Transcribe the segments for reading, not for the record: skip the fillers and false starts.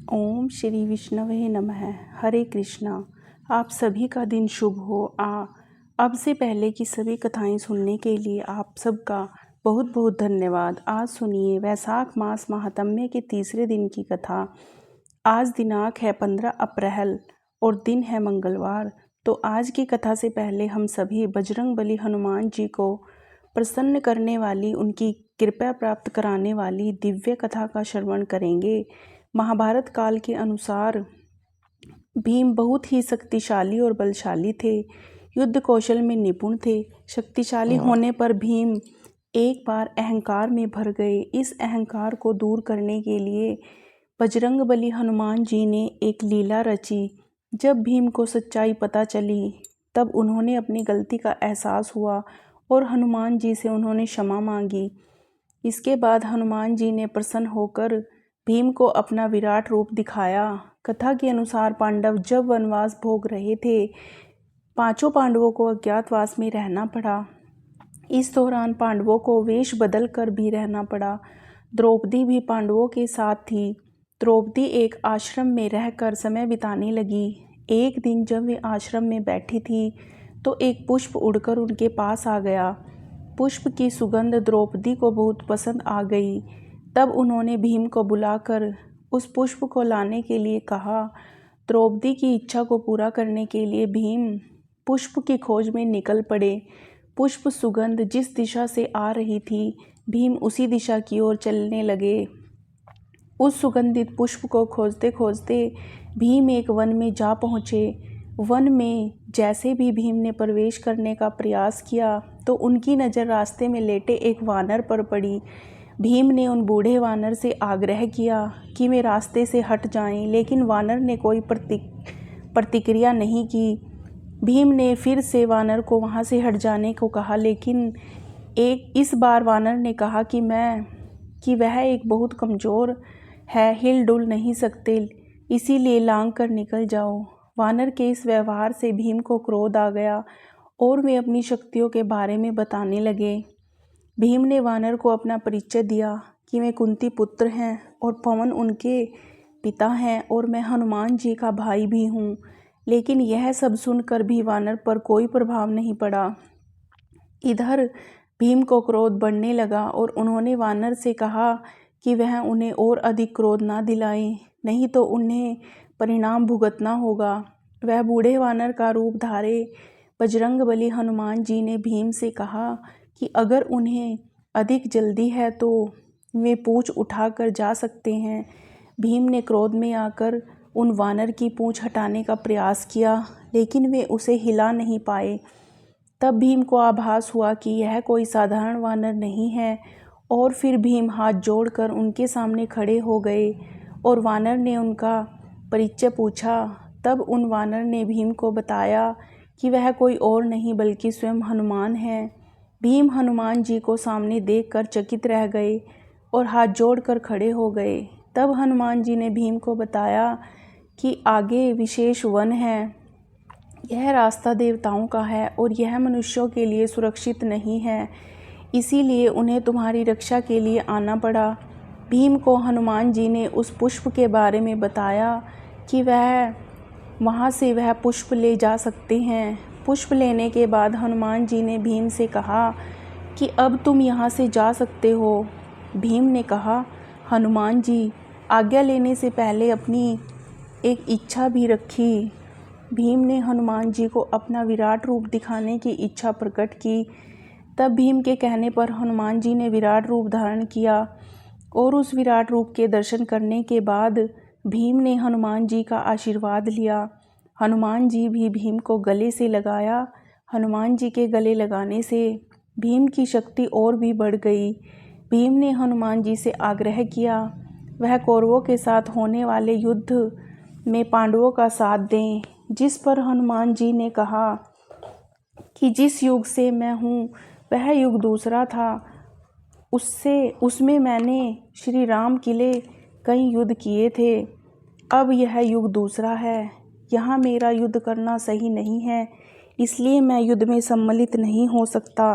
ओम श्री विष्णवे नमः। हरे कृष्णा। आप सभी का दिन शुभ हो। अब से पहले की सभी कथाएं सुनने के लिए आप सबका बहुत बहुत धन्यवाद। आज सुनिए वैशाख मास महात्म्य के तीसरे दिन की कथा। आज दिनांक है 15 अप्रैल और दिन है मंगलवार। तो आज की कथा से पहले हम सभी बजरंगबली हनुमान जी को प्रसन्न करने वाली, उनकी कृपा प्राप्त कराने वाली दिव्य कथा का श्रवण करेंगे। महाभारत काल के अनुसार भीम बहुत ही शक्तिशाली और बलशाली थे। युद्ध कौशल में निपुण थे। शक्तिशाली होने पर भीम एक बार अहंकार में भर गए। इस अहंकार को दूर करने के लिए बजरंगबली हनुमान जी ने एक लीला रची। जब भीम को सच्चाई पता चली तब उन्होंने अपनी गलती का एहसास हुआ और हनुमान जी से उन्होंने क्षमा मांगी। इसके बाद हनुमान जी ने प्रसन्न होकर भीम को अपना विराट रूप दिखाया। कथा के अनुसार पांडव जब वनवास भोग रहे थे, पांचों पांडवों को अज्ञातवास में रहना पड़ा। इस दौरान पांडवों को वेश बदल कर भी रहना पड़ा। द्रौपदी भी पांडवों के साथ थी। द्रौपदी एक आश्रम में रहकर समय बिताने लगी। एक दिन जब वे आश्रम में बैठी थी तो एक पुष्प उड़कर उनके पास आ गया। पुष्प की सुगंध द्रौपदी को बहुत पसंद आ गई। तब उन्होंने भीम को बुलाकर उस पुष्प को लाने के लिए कहा। द्रौपदी की इच्छा को पूरा करने के लिए भीम पुष्प की खोज में निकल पड़े। पुष्प सुगंध जिस दिशा से आ रही थी, भीम उसी दिशा की ओर चलने लगे। उस सुगंधित पुष्प को खोजते खोजते भीम एक वन में जा पहुँचे। वन में जैसे भी भीम ने प्रवेश करने का प्रयास किया तो उनकी नज़र रास्ते में लेटे एक वानर पर पड़ी। भीम ने उन बूढ़े वानर से आग्रह किया कि वे रास्ते से हट जाएं, लेकिन वानर ने कोई प्रतिक्रिया नहीं की। भीम ने फिर से वानर को वहां से हट जाने को कहा, लेकिन इस बार वानर ने कहा कि वह एक बहुत कमज़ोर है, हिल डुल नहीं सकते, इसीलिए लांग कर निकल जाओ। वानर के इस व्यवहार से भीम को क्रोध आ गया और वे अपनी शक्तियों के बारे में बताने लगे। भीम ने वानर को अपना परिचय दिया कि मैं कुंती पुत्र हैं और पवन उनके पिता हैं और मैं हनुमान जी का भाई भी हूँ। लेकिन यह सब सुनकर भी वानर पर कोई प्रभाव नहीं पड़ा। इधर भीम को क्रोध बढ़ने लगा और उन्होंने वानर से कहा कि वह उन्हें और अधिक क्रोध ना दिलाए, नहीं तो उन्हें परिणाम भुगतना होगा। वह बूढ़े वानर का रूप धारे बजरंगबली हनुमान जी ने भीम से कहा कि अगर उन्हें अधिक जल्दी है तो वे पूंछ उठाकर जा सकते हैं। भीम ने क्रोध में आकर उन वानर की पूंछ हटाने का प्रयास किया, लेकिन वे उसे हिला नहीं पाए। तब भीम को आभास हुआ कि यह कोई साधारण वानर नहीं है और फिर भीम हाथ जोड़कर उनके सामने खड़े हो गए और वानर ने उनका परिचय पूछा। तब उन वानर ने भीम को बताया कि वह कोई और नहीं बल्कि स्वयं हनुमान है। भीम हनुमान जी को सामने देखकर चकित रह गए और हाथ जोड़कर खड़े हो गए। तब हनुमान जी ने भीम को बताया कि आगे विशेष वन है, यह रास्ता देवताओं का है और यह मनुष्यों के लिए सुरक्षित नहीं है, इसीलिए उन्हें तुम्हारी रक्षा के लिए आना पड़ा। भीम को हनुमान जी ने उस पुष्प के बारे में बताया कि वहाँ से वह पुष्प ले जा सकते हैं। पुष्प लेने के बाद हनुमान जी ने भीम से कहा कि अब तुम यहाँ से जा सकते हो। भीम ने कहा, हनुमान जी, आज्ञा लेने से पहले अपनी एक इच्छा भी रखी। भीम ने हनुमान जी को अपना विराट रूप दिखाने की इच्छा प्रकट की। तब भीम के कहने पर हनुमान जी ने विराट रूप धारण किया और उस विराट रूप के दर्शन करने के बाद भीम ने हनुमान जी का आशीर्वाद लिया। हनुमान जी भी भीम को गले से लगाया। हनुमान जी के गले लगाने से भीम की शक्ति और भी बढ़ गई। भीम ने हनुमान जी से आग्रह किया वह कौरवों के साथ होने वाले युद्ध में पांडवों का साथ दें, जिस पर हनुमान जी ने कहा कि जिस युग से मैं हूँ वह युग दूसरा था। उसमें मैंने श्री राम किले कई युद्ध किए थे। अब यह युग दूसरा है, यहाँ मेरा युद्ध करना सही नहीं है, इसलिए मैं युद्ध में सम्मिलित नहीं हो सकता।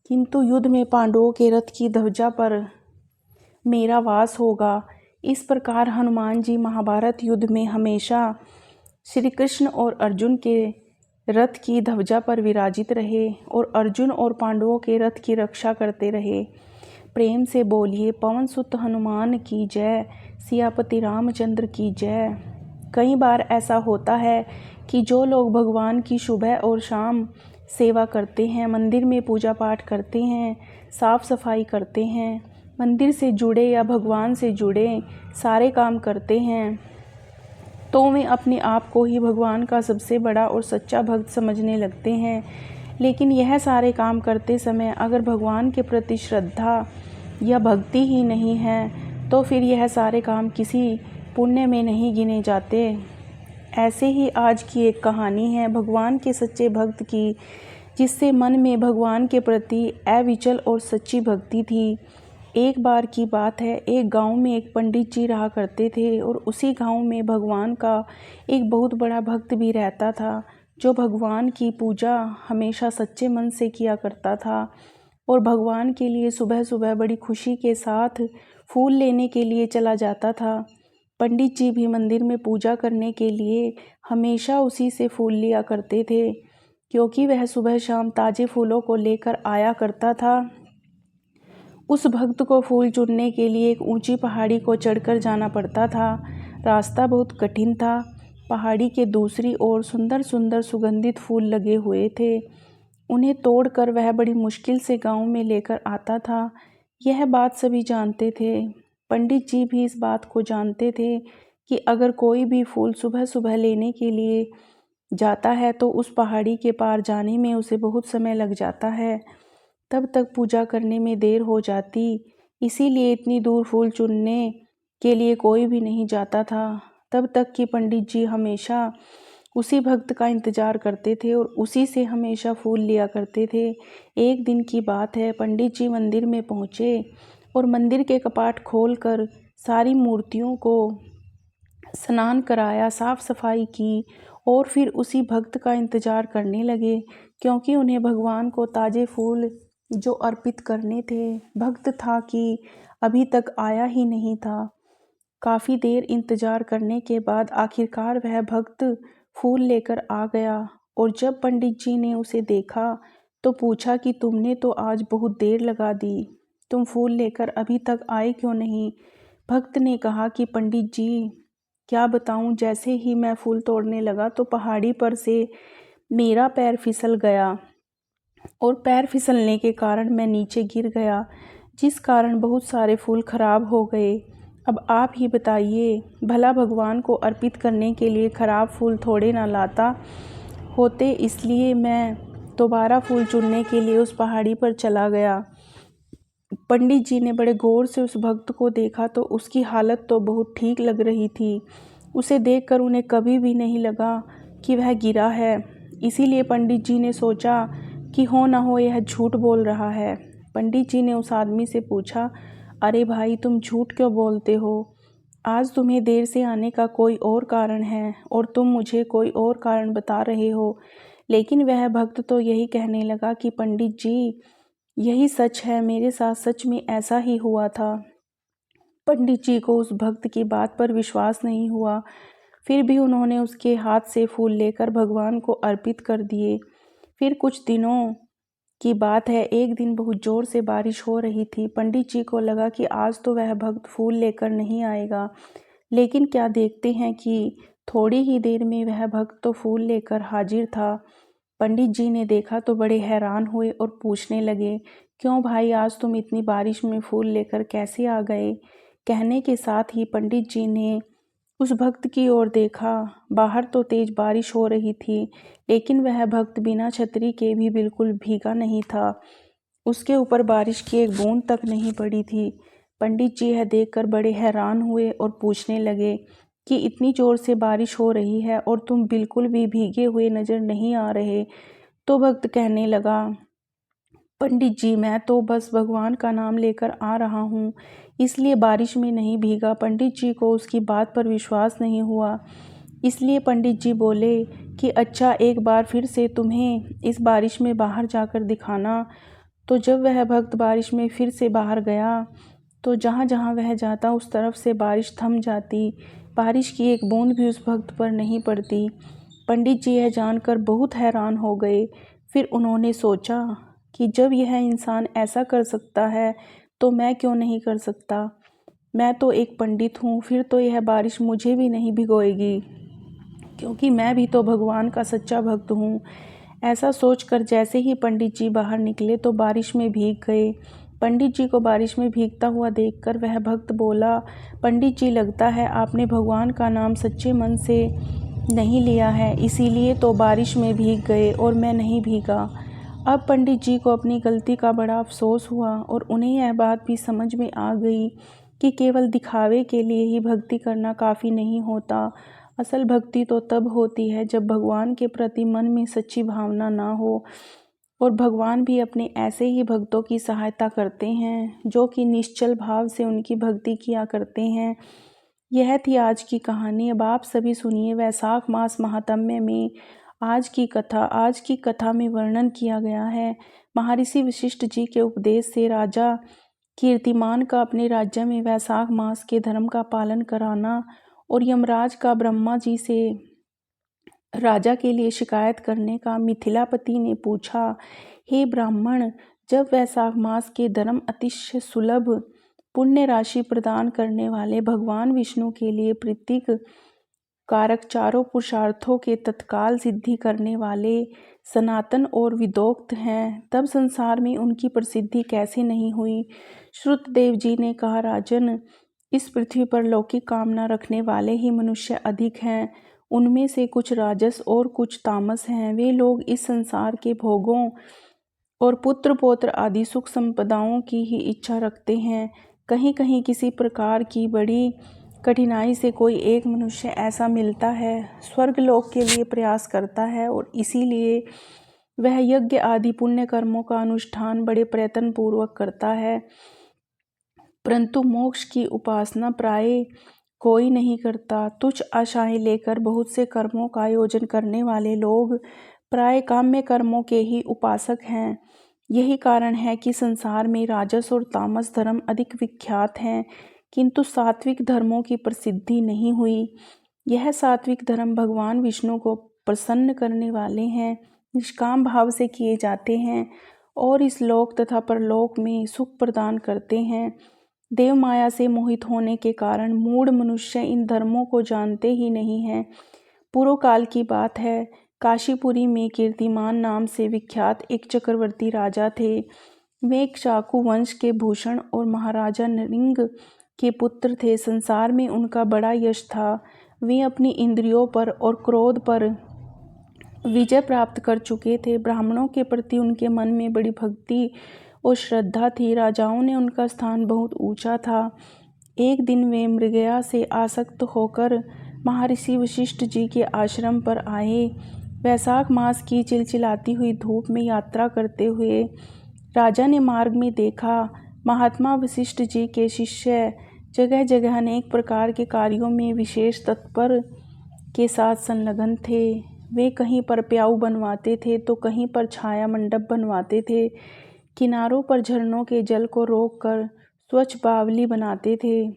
किंतु युद्ध में पांडवों के रथ की ध्वजा पर मेरा वास होगा, इस प्रकार हनुमान जी महाभारत युद्ध में हमेशा श्री कृष्ण और अर्जुन के रथ की ध्वजा पर विराजित रहे और अर्जुन और पांडवों के रथ की रक्षा करते रहे। प्रेम से बोलिए पवन सुत हनुमान की जय, सियापति रामचंद्र की जय। कई बार ऐसा होता है कि जो लोग भगवान की सुबह और शाम सेवा करते हैं, मंदिर में पूजा पाठ करते हैं, साफ सफाई करते हैं, मंदिर से जुड़े या भगवान से जुड़े सारे काम करते हैं, तो वे अपने आप को ही भगवान का सबसे बड़ा और सच्चा भक्त समझने लगते हैं। लेकिन यह सारे काम करते समय अगर भगवान के प्रति श्रद्धा या भक्ति ही नहीं है तो फिर यह सारे काम किसी पुण्य में नहीं गिने जाते। ऐसे ही आज की एक कहानी है भगवान के सच्चे भक्त की, जिससे मन में भगवान के प्रति अविचल और सच्ची भक्ति थी। एक बार की बात है, एक गांव में एक पंडित जी रहा करते थे और उसी गांव में भगवान का एक बहुत बड़ा भक्त भी रहता था, जो भगवान की पूजा हमेशा सच्चे मन से किया करता था और भगवान के लिए सुबह सुबह बड़ी खुशी के साथ फूल लेने के लिए चला जाता था। पंडित जी भी मंदिर में पूजा करने के लिए हमेशा उसी से फूल लिया करते थे, क्योंकि वह सुबह शाम ताज़े फूलों को लेकर आया करता था। उस भक्त को फूल चुनने के लिए एक ऊंची पहाड़ी को चढ़कर जाना पड़ता था। रास्ता बहुत कठिन था। पहाड़ी के दूसरी ओर सुंदर सुंदर सुगंधित फूल लगे हुए थे। उन्हें तोड़कर वह बड़ी मुश्किल से गांव में लेकर आता था। यह बात सभी जानते थे। पंडित जी भी इस बात को जानते थे कि अगर कोई भी फूल सुबह सुबह लेने के लिए जाता है तो उस पहाड़ी के पार जाने में उसे बहुत समय लग जाता है, तब तक पूजा करने में देर हो जाती। इसीलिए इतनी दूर फूल चुनने के लिए कोई भी नहीं जाता था। तब तक कि पंडित जी हमेशा उसी भक्त का इंतज़ार करते थे और उसी से हमेशा फूल लिया करते थे। एक दिन की बात है, पंडित जी मंदिर में पहुँचे और मंदिर के कपाट खोलकर सारी मूर्तियों को स्नान कराया, साफ सफाई की और फिर उसी भक्त का इंतज़ार करने लगे, क्योंकि उन्हें भगवान को ताज़े फूल जो अर्पित करने थे। भक्त था कि अभी तक आया ही नहीं था। काफ़ी देर इंतज़ार करने के बाद आखिरकार वह भक्त फूल लेकर आ गया और जब पंडित जी ने उसे देखा तो पूछा कि तुमने तो आज बहुत देर लगा दी, तुम फूल लेकर अभी तक आए क्यों नहीं? भक्त ने कहा कि पंडित जी क्या बताऊं, जैसे ही मैं फूल तोड़ने लगा तो पहाड़ी पर से मेरा पैर फिसल गया और पैर फिसलने के कारण मैं नीचे गिर गया, जिस कारण बहुत सारे फूल खराब हो गए। अब आप ही बताइए, भला भगवान को अर्पित करने के लिए खराब फूल थोड़े ना लाता होते, इसलिए मैं दोबारा फूल चुनने के लिए उस पहाड़ी पर चला गया। पंडित जी ने बड़े गौर से उस भक्त को देखा तो उसकी हालत तो बहुत ठीक लग रही थी। उसे देखकर उन्हें कभी भी नहीं लगा कि वह गिरा है। इसीलिए पंडित जी ने सोचा कि हो ना हो यह झूठ बोल रहा है। पंडित जी ने उस आदमी से पूछा, अरे भाई, तुम झूठ क्यों बोलते हो? आज तुम्हें देर से आने का कोई और कारण है और तुम मुझे कोई और कारण बता रहे हो। लेकिन वह भक्त तो यही कहने लगा कि पंडित जी, यही सच है, मेरे साथ सच में ऐसा ही हुआ था। पंडित जी को उस भक्त की बात पर विश्वास नहीं हुआ, फिर भी उन्होंने उसके हाथ से फूल लेकर भगवान को अर्पित कर दिए। फिर कुछ दिनों की बात है, एक दिन बहुत ज़ोर से बारिश हो रही थी। पंडित जी को लगा कि आज तो वह भक्त फूल लेकर नहीं आएगा, लेकिन क्या देखते हैं कि थोड़ी ही देर में वह भक्त तो फूल लेकर हाजिर था। पंडित जी ने देखा तो बड़े हैरान हुए और पूछने लगे, क्यों भाई, आज तुम इतनी बारिश में फूल लेकर कैसे आ गए? कहने के साथ ही पंडित जी ने उस भक्त की ओर देखा। बाहर तो तेज बारिश हो रही थी, लेकिन वह भक्त बिना छतरी के भी बिल्कुल भीगा नहीं था। उसके ऊपर बारिश की एक बूंद तक नहीं पड़ी थी। पंडित जी यह देखकर बड़े हैरान हुए और पूछने लगे कि इतनी ज़ोर से बारिश हो रही है और तुम बिल्कुल भी भीगे हुए नज़र नहीं आ रहे। तो भक्त कहने लगा, पंडित जी, मैं तो बस भगवान का नाम लेकर आ रहा हूँ, इसलिए बारिश में नहीं भीगा। पंडित जी को उसकी बात पर विश्वास नहीं हुआ, इसलिए पंडित जी बोले कि अच्छा, एक बार फिर से तुम्हें इस बारिश में बाहर जाकर दिखाना। तो जब वह भक्त बारिश में फिर से बाहर गया तो जहाँ जहाँ वह जाता उस तरफ से बारिश थम जाती। बारिश की एक बूंद भी उस भक्त पर नहीं पड़ती। पंडित जी यह जानकर बहुत हैरान हो गए। फिर उन्होंने सोचा कि जब यह इंसान ऐसा कर सकता है तो मैं क्यों नहीं कर सकता। मैं तो एक पंडित हूँ, फिर तो यह बारिश मुझे भी नहीं भिगोएगी, क्योंकि मैं भी तो भगवान का सच्चा भक्त हूँ। ऐसा सोचकर जैसे ही पंडित जी बाहर निकले तो बारिश में भीग गए। पंडित जी को बारिश में भीगता हुआ देखकर वह भक्त बोला, पंडित जी, लगता है आपने भगवान का नाम सच्चे मन से नहीं लिया है, इसीलिए तो बारिश में भीग गए और मैं नहीं भीगा। अब पंडित जी को अपनी गलती का बड़ा अफसोस हुआ और उन्हें यह बात भी समझ में आ गई कि केवल दिखावे के लिए ही भक्ति करना काफ़ी नहीं होता। असल भक्ति तो तब होती है जब भगवान के प्रति मन में सच्ची भावना ना हो, और भगवान भी अपने ऐसे ही भक्तों की सहायता करते हैं जो कि निश्चल भाव से उनकी भक्ति किया करते हैं। यह थी आज की कहानी। अब आप सभी सुनिए वैशाख मास महात्म्य में आज की कथा। आज की कथा में वर्णन किया गया है महर्षि वशिष्ठ जी के उपदेश से राजा कीर्तिमान का अपने राज्य में वैशाख मास के धर्म का पालन कराना और यमराज का ब्रह्मा जी से राजा के लिए शिकायत करने का। मिथिलापति ने पूछा, हे ब्राह्मण, जब वैशाख मास के धर्म अतिशय सुलभ पुण्य राशि प्रदान करने वाले भगवान विष्णु के लिए प्रीतिक कारक चारों पुरुषार्थों के तत्काल सिद्धि करने वाले सनातन और विदोक्त हैं, तब संसार में उनकी प्रसिद्धि कैसे नहीं हुई। श्रुतदेव जी ने कहा, राजन, इस पृथ्वी पर लौकिक कामना रखने वाले ही मनुष्य अधिक हैं। उनमें से कुछ राजस और कुछ तामस हैं। वे लोग इस संसार के भोगों और पुत्र पौत्र आदि सुख संपदाओं की ही इच्छा रखते हैं। कहीं कहीं किसी प्रकार की बड़ी कठिनाई से कोई एक मनुष्य ऐसा मिलता है, स्वर्गलोक के लिए प्रयास करता है और इसीलिए वह यज्ञ आदि पुण्य कर्मों का अनुष्ठान बड़े प्रयत्न पूर्वक करता है, परंतु मोक्ष की उपासना प्राय कोई नहीं करता। तुच्छ आशाएं लेकर बहुत से कर्मों का आयोजन करने वाले लोग प्राय काम्य कर्मों के ही उपासक हैं। यही कारण है कि संसार में राजस और तामस धर्म अधिक विख्यात हैं, किंतु सात्विक धर्मों की प्रसिद्धि नहीं हुई। यह सात्विक धर्म भगवान विष्णु को प्रसन्न करने वाले हैं, निष्काम भाव से किए जाते हैं और इस लोक तथा परलोक में सुख प्रदान करते हैं। देव माया से मोहित होने के कारण मूढ़ मनुष्य इन धर्मों को जानते ही नहीं हैं। पूर्व काल की बात है, काशीपुरी में कीर्तिमान नाम से विख्यात एक चक्रवर्ती राजा थे। वे एक शाकु वंश के भूषण और महाराजा नृंग के पुत्र थे। संसार में उनका बड़ा यश था। वे अपनी इंद्रियों पर और क्रोध पर विजय प्राप्त कर चुके थे। ब्राह्मणों के प्रति उनके मन में बड़ी भक्ति और श्रद्धा थी। राजाओं ने उनका स्थान बहुत ऊंचा था। एक दिन वे मृगया से आसक्त होकर महर्षि वशिष्ठ जी के आश्रम पर आए। वैशाख मास की चिलचिलाती हुई धूप में यात्रा करते हुए राजा ने मार्ग में देखा, महात्मा वशिष्ठ जी के शिष्य जगह जगह अनेक प्रकार के कार्यों में विशेष तत्पर के साथ संलग्न थे। वे कहीं पर प्याऊ बनवाते थे तो कहीं पर छाया मंडप बनवाते थे। किनारों पर झरनों के जल को रोककर स्वच्छ बावली बनाते थे।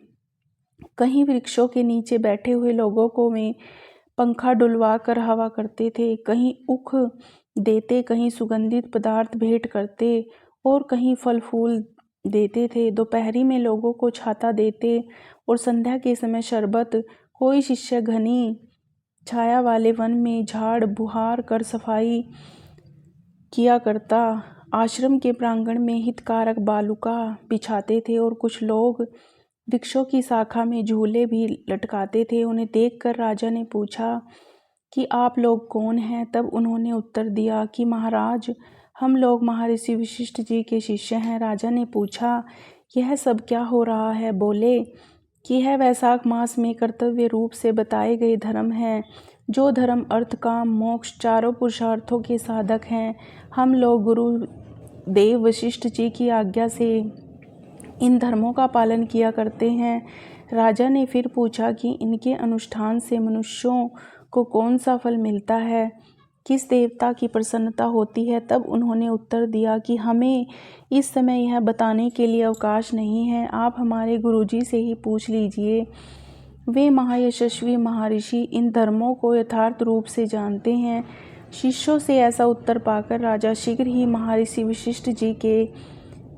कहीं वृक्षों के नीचे बैठे हुए लोगों को में पंखा डुलवा कर हवा करते थे। कहीं उख देते, कहीं सुगंधित पदार्थ भेंट करते और कहीं फल फूल देते थे। दोपहरी में लोगों को छाता देते और संध्या के समय शरबत। कोई शिष्य घनी छाया वाले वन में झाड़ बुहार कर सफाई किया करता। आश्रम के प्रांगण में हितकारक बालुका बिछाते थे और कुछ लोग वृक्षों की शाखा में झूले भी लटकाते थे। उन्हें देखकर राजा ने पूछा कि आप लोग कौन हैं? तब उन्होंने उत्तर दिया कि महाराज, हम लोग महर्षि वशिष्ठ जी के शिष्य हैं। राजा ने पूछा, यह सब क्या हो रहा है? बोले कि यह वैशाख मास में कर्तव्य रूप से बताए गए धर्म हैं, जो धर्म अर्थ काम मोक्ष चारों पुरुषार्थों के साधक हैं। हम लोग गुरु देव वशिष्ठ जी की आज्ञा से इन धर्मों का पालन किया करते हैं। राजा ने फिर पूछा कि इनके अनुष्ठान से मनुष्यों को कौन सा फल मिलता है? किस देवता की प्रसन्नता होती है। तब उन्होंने उत्तर दिया कि हमें इस समय यह बताने के लिए अवकाश नहीं है, आप हमारे गुरुजी से ही पूछ लीजिए। वे महायशस्वी महर्षि इन धर्मों को यथार्थ रूप से जानते हैं। शिष्यों से ऐसा उत्तर पाकर राजा शीघ्र ही महर्षि वशिष्ठ जी के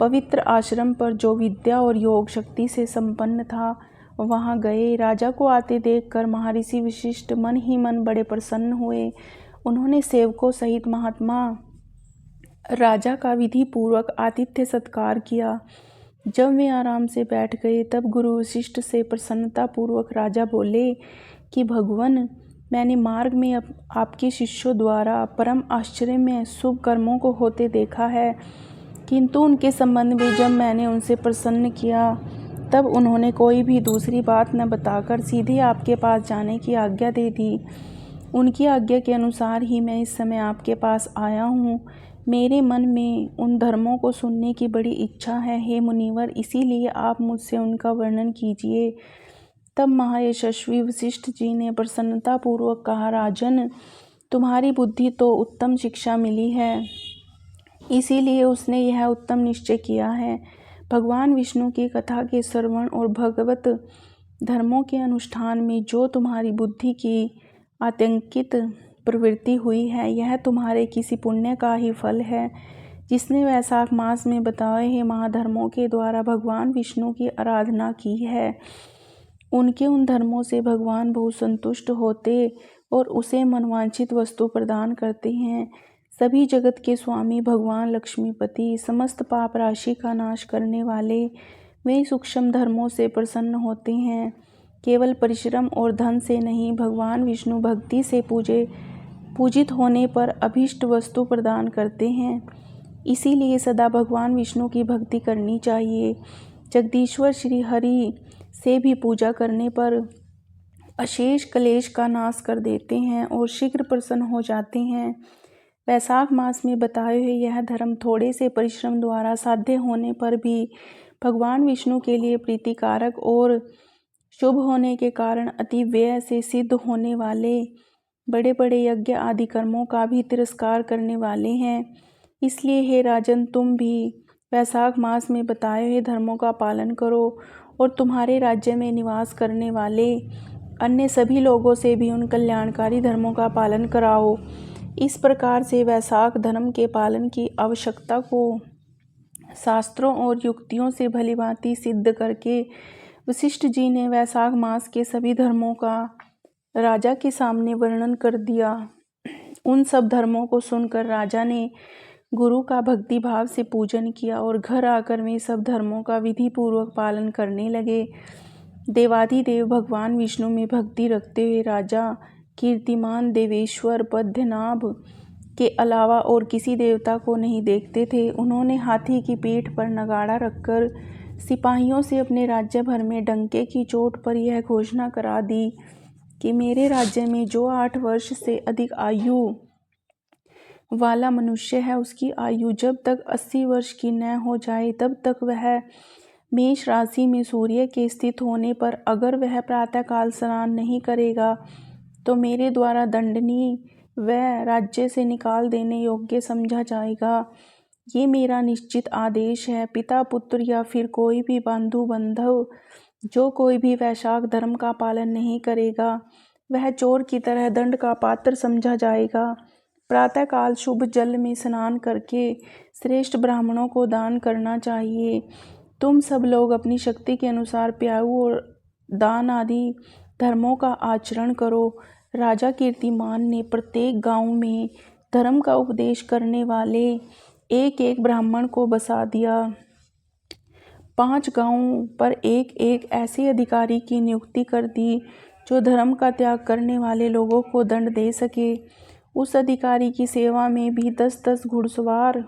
पवित्र आश्रम पर, जो विद्या और योग शक्ति से संपन्न था, वहां गए। राजा को आते देखकर महर्षि वशिष्ठ मन ही मन बड़े प्रसन्न हुए। उन्होंने सेवकों सहित महात्मा राजा का विधि पूर्वक आतिथ्य सत्कार किया। जब वे आराम से बैठ गए तब गुरु वशिष्ठ से प्रसन्नता पूर्वक राजा बोले कि भगवन, मैंने मार्ग में आपके शिष्यों द्वारा परम आश्चर्य में शुभ कर्मों को होते देखा है, किंतु उनके संबंध में जब मैंने उनसे प्रश्न किया तब उन्होंने कोई भी दूसरी बात न बताकर सीधे आपके पास जाने की आज्ञा दे दी। उनकी आज्ञा के अनुसार ही मैं इस समय आपके पास आया हूँ। मेरे मन में उन धर्मों को सुनने की बड़ी इच्छा है, हे मुनिवर, इसीलिए आप मुझसे उनका वर्णन कीजिए। तब महायशस्वी वशिष्ठ जी ने प्रसन्नतापूर्वक कहा, राजन, तुम्हारी बुद्धि तो उत्तम शिक्षा मिली है, इसीलिए उसने यह उत्तम निश्चय किया है। भगवान विष्णु की कथा के श्रवण और भगवत धर्मों के अनुष्ठान में जो तुम्हारी बुद्धि की आतंकित प्रवृत्ति हुई है, यह तुम्हारे किसी पुण्य का ही फल है, जिसने वैशाख मास में बताए हुए महाधर्मों के द्वारा भगवान विष्णु की आराधना की है। उनके उन धर्मों से भगवान बहुत संतुष्ट होते और उसे मनवांछित वस्तु प्रदान करते हैं। सभी जगत के स्वामी भगवान लक्ष्मीपति, समस्त पाप राशि का नाश करने वाले, वे सूक्ष्म धर्मों से प्रसन्न होते हैं। केवल परिश्रम और धन से नहीं, भगवान विष्णु भक्ति से पूजित होने पर अभीष्ट वस्तु प्रदान करते हैं। इसीलिए सदा भगवान विष्णु की भक्ति करनी चाहिए। जगदीश्वर श्री हरि से भी पूजा करने पर अशेष क्लेश का नाश कर देते हैं और शीघ्र प्रसन्न हो जाते हैं। वैशाख मास में बताए हुए यह धर्म थोड़े से परिश्रम द्वारा साध्य होने पर भी भगवान विष्णु के लिए प्रीतिकारक और शुभ होने के कारण अति व्यय से सिद्ध होने वाले बड़े बड़े यज्ञ आदि कर्मों का भी तिरस्कार करने वाले हैं। इसलिए हे राजन, तुम भी वैशाख मास में बताए हुए धर्मों का पालन करो और तुम्हारे राज्य में निवास करने वाले अन्य सभी लोगों से भी उन कल्याणकारी धर्मों का पालन कराओ। इस प्रकार से वैशाख धर्म के पालन की आवश्यकता को शास्त्रों और युक्तियों से भलीभांति सिद्ध करके वशिष्ठ जी ने वैशाख मास के सभी धर्मों का राजा के सामने वर्णन कर दिया। उन सब धर्मों को सुनकर राजा ने गुरु का भक्ति भाव से पूजन किया और घर आकर वे सब धर्मों का विधि पूर्वक पालन करने लगे। देवाधिदेव भगवान विष्णु में भक्ति रखते हुए राजा कीर्तिमान देवेश्वर पद्मनाभ के अलावा और किसी देवता को नहीं देखते थे। उन्होंने हाथी की पीठ पर नगाड़ा रखकर सिपाहियों से अपने राज्य भर में डंके की चोट पर यह घोषणा करा दी कि मेरे राज्य में जो 8 वर्ष से अधिक आयु वाला मनुष्य है, उसकी आयु जब तक 80 वर्ष की न हो जाए तब तक वह मेष राशि में सूर्य के स्थित होने पर अगर वह प्रातःकाल स्नान नहीं करेगा तो मेरे द्वारा दंडनीय व राज्य से निकाल देने योग्य समझा जाएगा। ये मेरा निश्चित आदेश है। पिता पुत्र या फिर कोई भी बंधु बांधव जो कोई भी वैशाख धर्म का पालन नहीं करेगा वह चोर की तरह दंड का पात्र समझा जाएगा। प्रातःकाल शुभ जल में स्नान करके श्रेष्ठ ब्राह्मणों को दान करना चाहिए। तुम सब लोग अपनी शक्ति के अनुसार प्याऊ और दान आदि धर्मों का आचरण करो। राजा कीर्तिमान ने प्रत्येक गांव में धर्म का उपदेश करने वाले एक एक ब्राह्मण को बसा दिया। 5 गांवों पर एक एक ऐसे अधिकारी की नियुक्ति कर दी जो धर्म का त्याग करने वाले लोगों को दंड दे सके। उस अधिकारी की सेवा में भी 10-10 घुड़सवार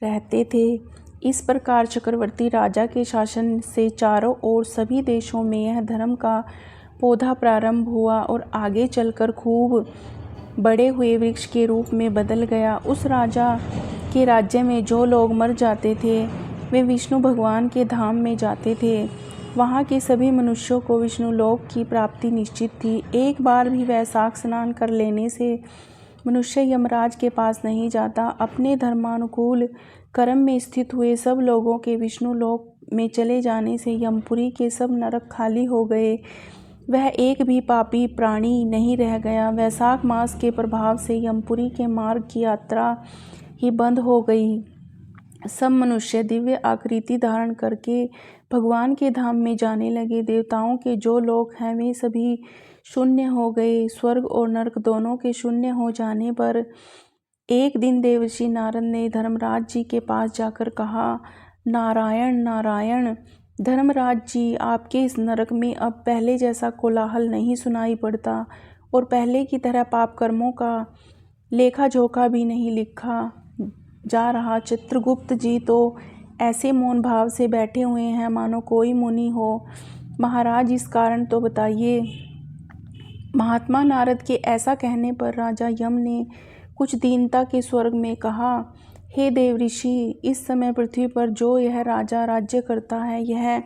रहते थे। इस प्रकार चक्रवर्ती राजा के शासन से चारों ओर सभी देशों में यह धर्म का पौधा प्रारंभ हुआ और आगे चलकर खूब बड़े हुए वृक्ष के रूप में बदल गया। उस राजा के राज्य में जो लोग मर जाते थे वे विष्णु भगवान के धाम में जाते थे। वहाँ के सभी मनुष्यों को विष्णु लोक की प्राप्ति निश्चित थी। एक बार भी वैशाख स्नान कर लेने से मनुष्य यमराज के पास नहीं जाता। अपने धर्मानुकूल कर्म में स्थित हुए सब लोगों के विष्णु लोक में चले जाने से यमपुरी के सब नरक खाली हो गए। वह एक भी पापी प्राणी नहीं रह गया। वैशाख मास के प्रभाव से यमपुरी के मार्ग की यात्रा ही बंद हो गई। सब मनुष्य दिव्य आकृति धारण करके भगवान के धाम में जाने लगे। देवताओं के जो लोक हैं वे सभी शून्य हो गए। स्वर्ग और नरक दोनों के शून्य हो जाने पर एक दिन देवर्षि नारद ने धर्मराज जी के पास जाकर कहा, नारायण नारायण, धर्मराज जी, आपके इस नरक में अब पहले जैसा कोलाहल नहीं सुनाई पड़ता और पहले की तरह पाप कर्मों का लेखा जोखा भी नहीं लिखा जा रहा। चित्रगुप्त जी तो ऐसे मौन भाव से बैठे हुए हैं मानो कोई मुनि हो। महाराज, इस कारण तो बताइए। महात्मा नारद के ऐसा कहने पर राजा यम ने कुछ दीनता के स्वर में कहा, हे देवऋषि, इस समय पृथ्वी पर जो यह राजा राज्य करता है यह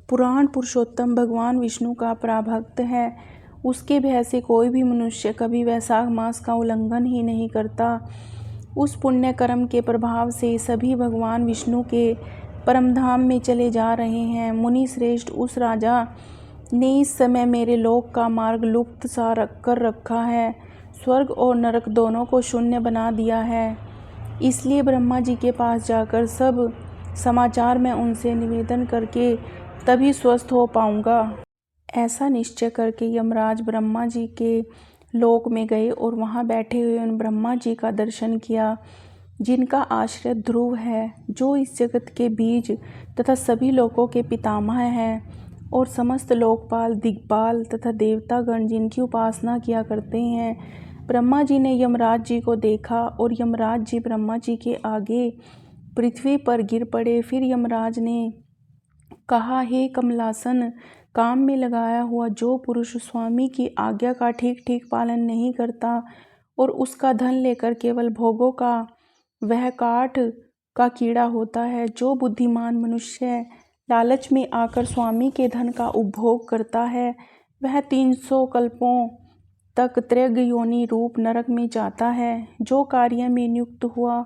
पुराण पुरुषोत्तम भगवान विष्णु का पराभक्त है। उसके भय से कोई भी मनुष्य कभी वैशाख मास का उल्लंघन ही नहीं करता। उस पुण्य कर्म के प्रभाव से सभी भगवान विष्णु के परमधाम में चले जा रहे हैं। मुनि श्रेष्ठ, उस राजा ने इस समय मेरे लोक का मार्ग लुप्त सा कर रखा है। स्वर्ग और नरक दोनों को शून्य बना दिया है। इसलिए ब्रह्मा जी के पास जाकर सब समाचार मैं उनसे निवेदन करके तभी स्वस्थ हो पाऊंगा। ऐसा निश्चय करके यमराज ब्रह्मा जी के लोक में गए और वहां बैठे हुए उन ब्रह्मा जी का दर्शन किया, जिनका आश्रय ध्रुव है, जो इस जगत के बीज तथा सभी लोकों के पितामह हैं, और समस्त लोकपाल, दिग्पाल तथा देवतागण जिनकी उपासना किया करते हैं। ब्रह्मा जी ने यमराज जी को देखा और यमराज जी ब्रह्मा जी के आगे पृथ्वी पर गिर पड़े। फिर यमराज ने कहा, हे कमलासन, काम में लगाया हुआ जो पुरुष स्वामी की आज्ञा का ठीक ठीक पालन नहीं करता और उसका धन लेकर केवल भोगों का वह काठ का कीड़ा होता है। जो बुद्धिमान मनुष्य लालच में आकर स्वामी के धन का उपभोग करता है, वह 300 कल्पों तक त्रिग योनि रूप नरक में जाता है। जो कार्य में नियुक्त हुआ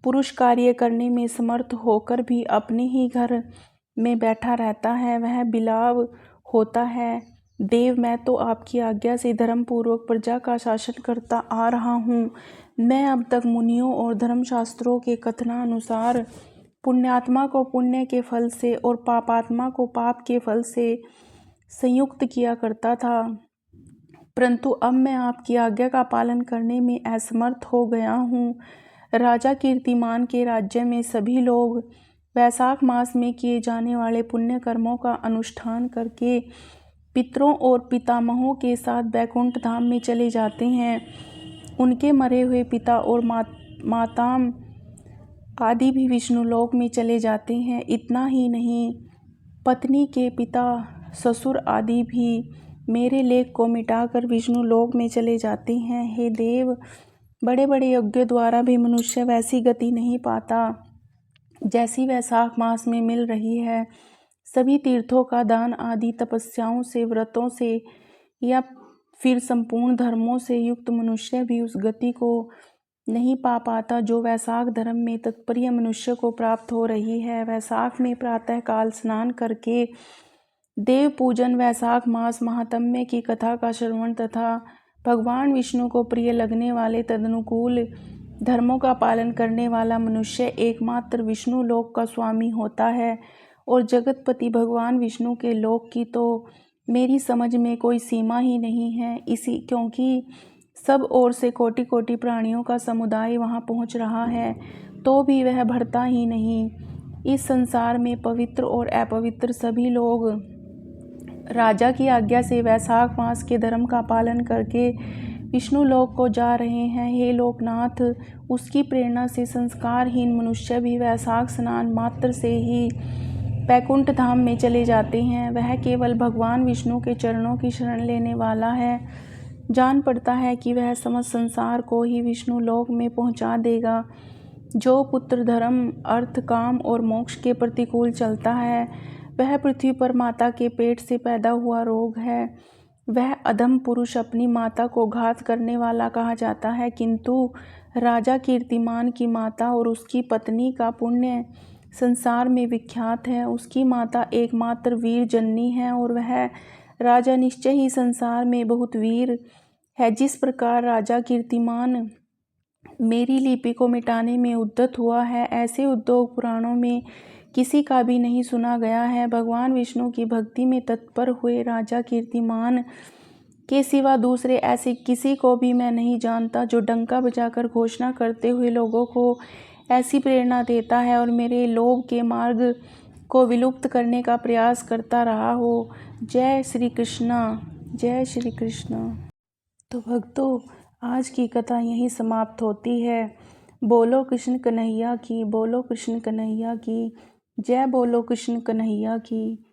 पुरुष कार्य करने में समर्थ होकर भी अपने ही घर में बैठा रहता है, वह बिलाव होता है। देव, मैं तो आपकी आज्ञा से धर्मपूर्वक प्रजा का शासन करता आ रहा हूँ। मैं अब तक मुनियों और धर्मशास्त्रों के कथनानुसार पुण्यात्मा को पुण्य के फल से और पापात्मा को पाप के फल से संयुक्त किया करता था, परंतु अब मैं आपकी आज्ञा का पालन करने में असमर्थ हो गया हूँ। राजा कीर्तिमान के राज्य में सभी लोग वैशाख मास में किए जाने वाले पुण्य कर्मों का अनुष्ठान करके पितरों और पितामहों के साथ बैकुंठ धाम में चले जाते हैं। उनके मरे हुए पिता और माताम आदि भी विष्णु लोक में चले जाते हैं। इतना ही नहीं, पत्नी के पिता, ससुर आदि भी मेरे लेख को मिटाकर विष्णु लोक में चले जाते हैं। हे देव, बड़े बड़े यज्ञों द्वारा भी मनुष्य वैसी गति नहीं पाता जैसी वैशाख मास में मिल रही है। सभी तीर्थों का दान आदि तपस्याओं से, व्रतों से या फिर संपूर्ण धर्मों से युक्त मनुष्य भी उस गति को नहीं पा पाता जो वैशाख धर्म में तत्पर्य मनुष्य को प्राप्त हो रही है। वैशाख में प्रातः काल स्नान करके देव पूजन, वैशाख मास महात्म्य की कथा का श्रवण तथा भगवान विष्णु को प्रिय लगने वाले तदनुकूल धर्मों का पालन करने वाला मनुष्य एकमात्र विष्णु लोक का स्वामी होता है। और जगतपति भगवान विष्णु के लोक की तो मेरी समझ में कोई सीमा ही नहीं है। क्योंकि सब ओर से कोटि कोटि प्राणियों का समुदाय वहां पहुंच रहा है, तो भी वह भरता ही नहीं। इस संसार में पवित्र और अपवित्र सभी लोग राजा की आज्ञा से वैशाख मास के धर्म का पालन करके विष्णु लोक को जा रहे हैं। हे लोकनाथ, उसकी प्रेरणा से संस्कारहीन मनुष्य भी वैशाख स्नान मात्र से ही बैकुंठ धाम में चले जाते हैं। वह केवल भगवान विष्णु के चरणों की शरण लेने वाला है। जान पड़ता है कि वह समस्त संसार को ही विष्णु लोक में पहुंचा देगा। जो पुत्र धर्म, अर्थ, काम और मोक्ष के प्रतिकूल चलता है, वह पृथ्वी पर माता के पेट से पैदा हुआ रोग है। वह अधम पुरुष अपनी माता को घात करने वाला कहा जाता है, किंतु राजा कीर्तिमान की माता और उसकी पत्नी का पुण्य संसार में विख्यात है। उसकी माता एकमात्र वीर जननी है और वह राजा निश्चय ही संसार में बहुत वीर है। जिस प्रकार राजा कीर्तिमान मेरी लिपि को मिटाने में उद्यत हुआ है, ऐसे उद्योग पुराणों में किसी का भी नहीं सुना गया है। भगवान विष्णु की भक्ति में तत्पर हुए राजा कीर्तिमान के सिवा दूसरे ऐसे किसी को भी मैं नहीं जानता जो डंका बजाकर घोषणा करते हुए लोगों को ऐसी प्रेरणा देता है और मेरे लोभ के मार्ग को विलुप्त करने का प्रयास करता रहा हो। जय श्री कृष्णा, जय श्री कृष्णा। तो भक्तों, आज की कथा यहीं समाप्त होती है। बोलो कृष्ण कन्हैया की, बोलो कृष्ण कन्हैया की जय, बोलो कृष्ण कन्हैया की।